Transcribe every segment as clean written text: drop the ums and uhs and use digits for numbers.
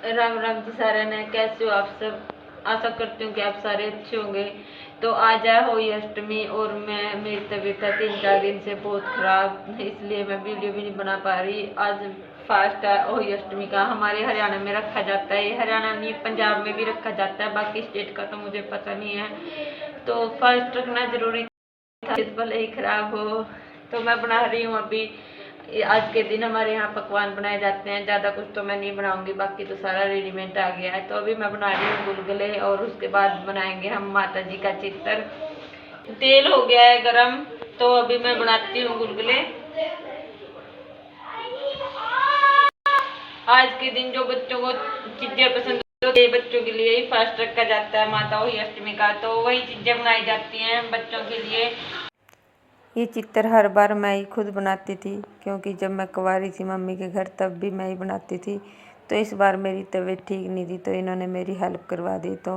राम राम जी सारे ने, कैसे हो आप सब। आशा करती हूँ कि आप सारे अच्छे होंगे। तो आज है होली अष्टमी और मेरी तबीयत है 3-4 दिन से बहुत खराब, इसलिए मैं वीडियो भी नहीं बना पा रही। आज फास्ट है होली अष्टमी का, हमारे हरियाणा में रखा जाता है। ये हरियाणा नहीं, पंजाब में भी रखा जाता है, बाकी स्टेट का तो मुझे पता नहीं है। तो फास्ट रखना जरूरी था, भले ही खराब हो। तो मैं बना रही हूँ अभी। आज के दिन हमारे यहाँ पकवान बनाए जाते हैं, ज़्यादा कुछ तो मैं नहीं बनाऊंगी, बाकी तो सारा रेडीमेड आ गया है। तो अभी मैं बना रही हूँ गुलगुले और उसके बाद बनाएंगे हम माता जी का चित्र। तेल हो गया है गरम, तो अभी मैं बनाती हूँ गुलगुले। आज के दिन जो बच्चों को चीजें पसंद होती है, बच्चों के लिए ही फास्ट रखा जाता है माता होली अष्टमी का, तो वही चीजें बनाई जाती हैं बच्चों के लिए। ये चित्र हर बार मैं ही खुद बनाती थी, क्योंकि जब मैं कुंवारी थी मम्मी के घर तब भी मैं ही बनाती थी। तो इस बार मेरी तबीयत ठीक नहीं थी, तो इन्होंने मेरी हेल्प करवा दी। तो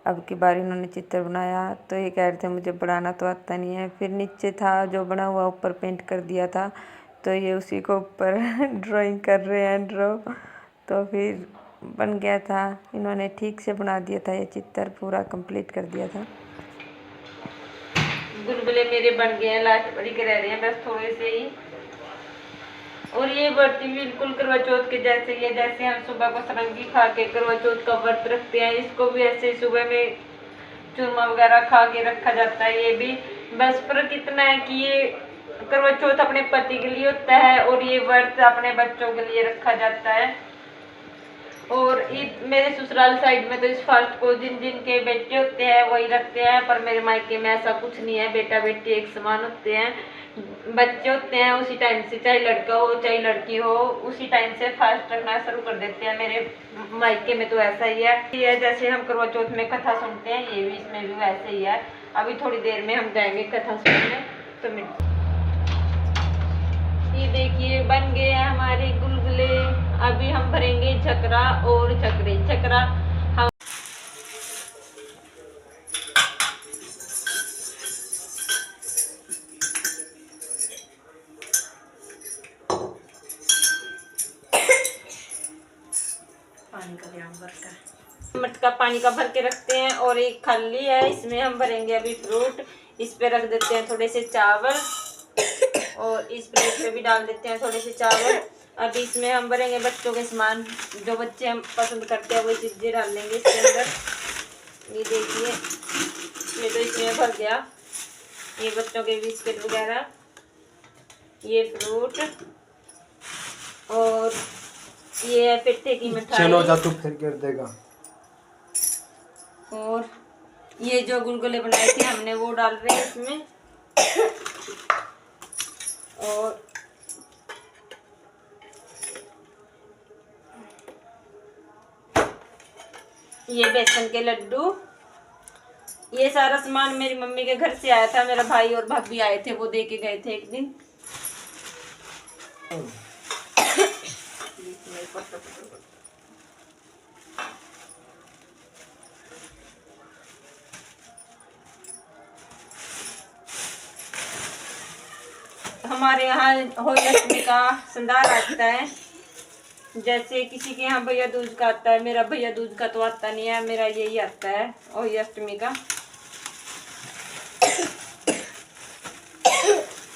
अब की बार इन्होंने चित्र बनाया, तो ये कह रहे थे मुझे बनाना तो आता नहीं है। फिर नीचे था जो बना हुआ, ऊपर पेंट कर दिया था, तो ये उसी को ऊपर ड्राइंग कर रहे हैं ड्रॉ। तो फिर बन गया था, इन्होंने ठीक से बना दिया था, ये चित्र पूरा कंप्लीट कर दिया था। गुलगुले मेरे बन गए हैं, लास्ट बड़ी के रह रहे हैं बस थोड़े से ही। और ये बर्ती बिल्कुल करवा चौथ के जैसे ही है, जैसे हम सुबह को सरंगी खा के करवा चौथ का व्रत रखते हैं, इसको भी ऐसे ही सुबह में चूरमा वगैरह खा के रखा जाता है। ये भी बस फर्क इतना है कि ये करवा चौथ अपने पति के लिए होता है और ये व्रत अपने बच्चों के लिए रखा जाता है। और मेरे ससुराल साइड में तो इस फास्ट को जिन जिन के बेटे होते हैं वही रखते हैं, पर मेरे मायके में ऐसा कुछ नहीं है, बेटा बेटी एक समान होते हैं। बच्चे होते हैं उसी टाइम से, चाहे लड़का हो चाहे लड़की हो, उसी टाइम से फास्ट रखना शुरू कर देते हैं। मेरे मायके में तो ऐसा ही है। ये जैसे हम करवा चौथ में कथा सुनते हैं, ये भी इसमें भी वैसे ही है। अभी थोड़ी देर में हम जाएंगे कथा सुनने, तो ये देखिए बन गए हैं हमारे गुलगुले। अभी हम भरेंगे चकरा और चकरे। चकरा हम पानी का ध्यान भरकर मटका पानी का भर के रखते हैं, और एक खाली है, इसमें हम भरेंगे अभी फ्रूट। इस पे रख देते हैं थोड़े से चावल, और इस प्लेट पे भी डाल देते हैं थोड़े से चावल। अभी इसमें हम भरेंगे बच्चों के सामान, जो बच्चे हम पसंद करते हैं वही चीज़ें डाल लेंगे इसके अंदर। ये देखिए, ये तो इसमें भर गया, ये बच्चों के बिस्किट वगैरह, ये फ्रूट, और ये है पिट्ठे की मिठाई। चलो जा तू फिर गिर देगा। और ये जो गुलगुले बनाए थे हमने वो डाल रहे हैं इसमें। और ये बेसन के लड्डू, ये सारा सामान मेरी मम्मी के घर से आया था, मेरा भाई और भाभी आए थे, वो दे के गए थे एक दिन। हमारे यहाँ होली अष्टमी का संदार आता है, जैसे किसी के यहाँ भैया दूज का आता है, मेरा भैया दूज का तो आता नहीं है, मेरा यही आता है होली अष्टमी का।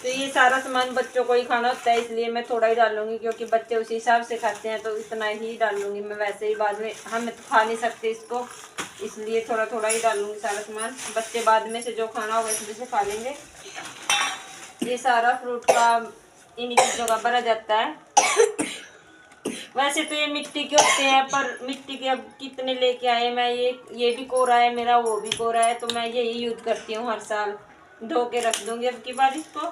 तो ये सारा सामान बच्चों को ही खाना होता है, इसलिए मैं थोड़ा ही डालूंगी, क्योंकि बच्चे उसी हिसाब से खाते हैं, तो इतना ही डालूंगी मैं। वैसे ही बाद में हम तो खा नहीं सकते इसको, इसलिए थोड़ा थोड़ा ही डालूंगी सारा सामान। बच्चे बाद में से जो खाना होगा इसमें से खा लेंगे। ये सारा फ्रूट का इन्हीं चीज़ों का भरा जाता है। वैसे तो ये मिट्टी के होते हैं, पर मिट्टी के अब कितने लेके आए मैं। ये भी कोरा है मेरा, वो भी कोरा है, तो मैं यही यूज करती हूँ हर साल। धो के रख दूंगी अब की बार इसको,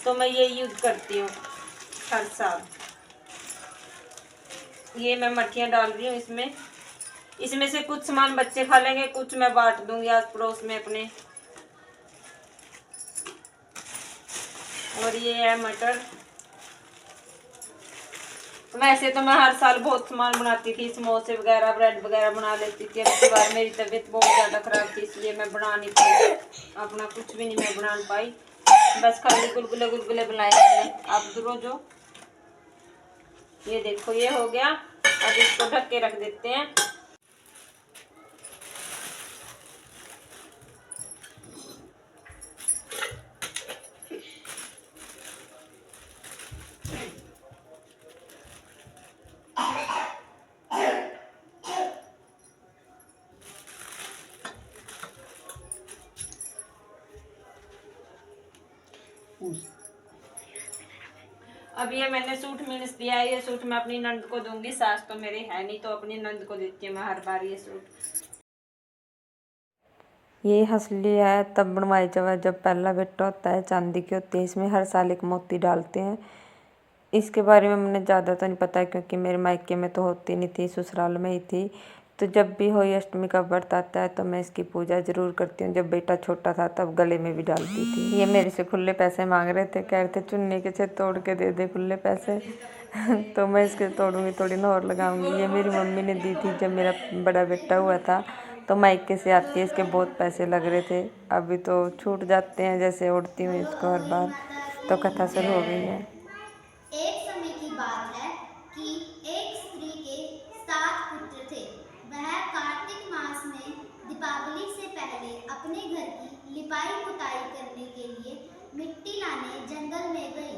तो मैं यही यूज करती हूँ हर साल। ये मैं मट्ठियाँ डाल रही हूँ इसमें। इसमें से कुछ सामान बच्चे खा लेंगे, कुछ मैं बांट दूंगी आस पड़ोस में अपने। और ये है मटर। वैसे तो मैं हर साल बहुत सामान बनाती थी, समोसे वगैरह ब्रेड वगैरह बना लेती थी। अब की बार मेरी तबीयत बहुत ज़्यादा ख़राब थी, इसलिए मैं बना नहीं पाई, अपना कुछ भी नहीं मैं बना पाई। बस खाली गुलगुले गुलगुले बनाए मैंने। आप दूरो जो, ये देखो ये हो गया। अब इसको ढक के रख देते हैं। अब ये मैंने सूट मीन्स दिया है, ये सूट मैं अपनी नंद को दूंगी, सास तो मेरी है नहीं तो अपनी नंद को देती हूँ मैं हर बार ये सूट। ये हंसली है तब बनवाई जब पहला बेटा होता है, चांदी की होती है, इसमें हर साल एक मोती डालते हैं। इसके बारे में मुझे ज़्यादा तो नहीं पता क्योंकि मेरे मायके में तो होती नहीं थी, ससुराल में ही थी। तो जब भी होली अष्टमी का व्रत आता है तो मैं इसकी पूजा ज़रूर करती हूँ। जब बेटा छोटा था तब गले में भी डालती थी। ये मेरे से खुले पैसे मांग रहे थे, कह रहे थे चुन्नी के से तोड़ के दे दे खुले पैसे तो मैं इसके तोड़ूंगी थोड़ी ना और लगाऊंगी। ये मेरी मम्मी ने दी थी जब मेरा बड़ा बेटा हुआ था, तो मायके से आती है, इसके बहुत पैसे लग रहे थे। अभी तो छूट जाते हैं जैसे उड़ती हूँ इसको हर बार। तो कथा शुरू हो गई है। एक समय की बात है कि एक स्त्री के 7 पुत्र थे। वह कार्तिक मास में दीपावली से पहले अपने घर की लिपाई पुताई करने के लिए मिट्टी लाने जंगल में गई।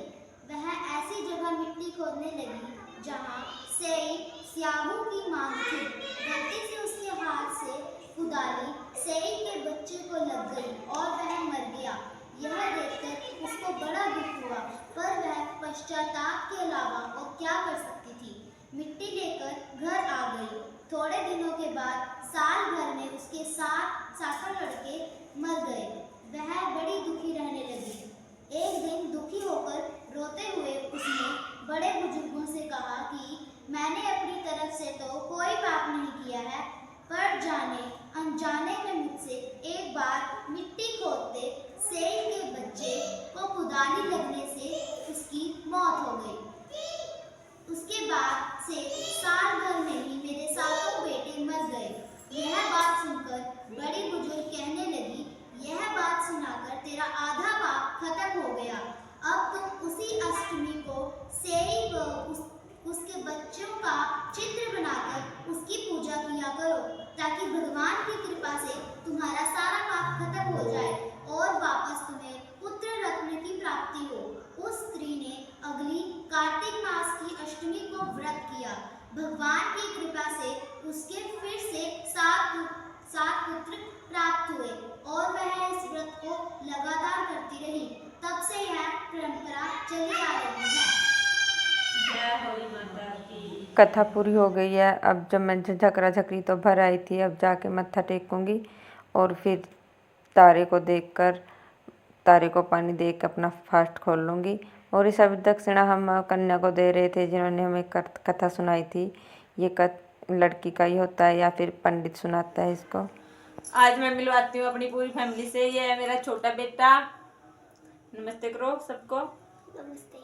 वह ऐसी जगह मिट्टी खोदने लगी जहां स्याहू की मांग थी। गलती से उसके हाथ से कुदाली सेई के बच्चे को लग गई और वह मर गया। यह देखकर उसको बड़ा दुख हुआ, पर वह पश्चाताप के अलावा और क्या कर सकती थी। मिट्टी लेकर घर आ गई। थोड़े दिनों के बाद साल भर में उसके 7 लड़के मर गए। वह बड़ी दुखी रहने लगी। एक दिन दुखी होकर रोते हुए उसने बड़े बुजुर्गों से कहा कि मैंने अपनी तरफ से तो कोई पाप नहीं किया है, पर जाने अनजाने में मुझसे एक बार मिट्टी खोदते सेई के बच्चे को कुदाली लगने से उसकी मौत हो गई। उसके बाद से साल भर में ही मेरे 7 बेटे मर गए। यह बात सुनकर बड़ी बुजुर्ग कहने लगी, यह बात सुनाकर तेरा आधा पाप खत्म हो गया। अब तुम उसी अष्टमी को सेई व उसके बच्चों का चित्र बनाकर उसकी पूजा किया करो, ताकि भगवान की कृपा से तुम्हारा सारा पाप खत्म हो जाए और वापस तुम्हें पुत्र रत्न की प्राप्ति हो। उस स्त्री ने अगली कार्तिक मास की अष्टमी को व्रत किया। भगवान की कृपा से उसके फिर से 7 पुत्र प्राप्त हुए और वह इस व्रत को लगातार करती रही। तब से यह परंपरा चली आ रही है। कथा पूरी हो गई है। अब जब मैं झकरा झकरी तो भर आई थी, अब जाके मत्था टेकूंगी और फिर तारे को पानी दे के अपना फास्ट खोल लूँगी। और इस अभी दक्षिणा हम कन्या को दे रहे थे जिन्होंने हमें कथा सुनाई थी। ये लड़की का ही होता है या फिर पंडित सुनाता है इसको। आज मैं मिलवाती हूँ अपनी पूरी फैमिली से। ये है मेरा छोटा बेटा, नमस्ते करो सबको। नमस्ते।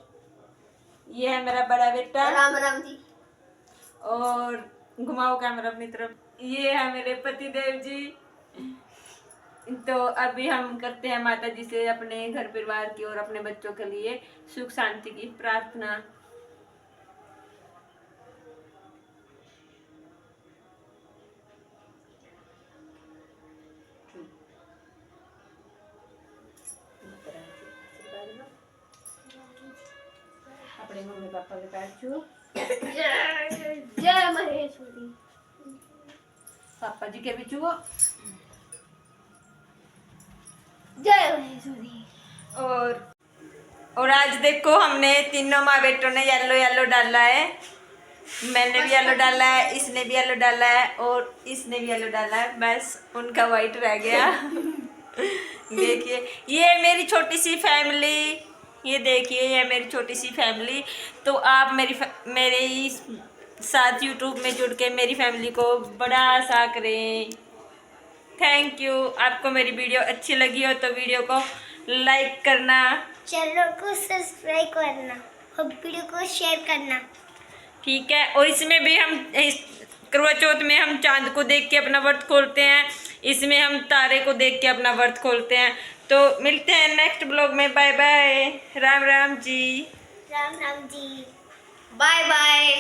ये है मेरा बड़ा बेटा, राम राम जी। और घुमाओ कैमरा अपनी तरफ। ये है मेरे पति देव जी। तो अभी हम करते हैं माता जी से अपने घर परिवार की और अपने बच्चों के लिए सुख शांति की प्रार्थना। अपने मम्मी पापा के पैर छू। जय महेश्वरी। पापा जी के भी छुओ। जय महेश्वरी। और आज देखो हमने तीनों माँ बेटों ने येलो येलो डाला है। मैंने भी येलो डाला है, इसने भी येलो डाला है और इसने भी येलो डाला है। बस उनका वाइट रह गया। देखिए ये मेरी छोटी सी फैमिली, ये देखिए ये मेरी छोटी सी फैमिली। तो आप मेरे इस साथ यूट्यूब में जुड़ के मेरी फैमिली को बड़ा सा करें। Thank you. आपको मेरी वीडियो अच्छी लगी हो तो वीडियो को लाइक करना, चैनल को सब्सक्राइब करना और वीडियो को शेयर करना। ठीक है। और इसमें भी हम करवा चौथ में हम चांद को देख के अपना व्रत खोलते हैं, इसमें हम तारे को देख के अपना व्रत खोलते हैं। तो मिलते हैं नेक्स्ट ब्लॉग में। Bye bye. Ram Ram ji. Ram Ram ji. Bye bye.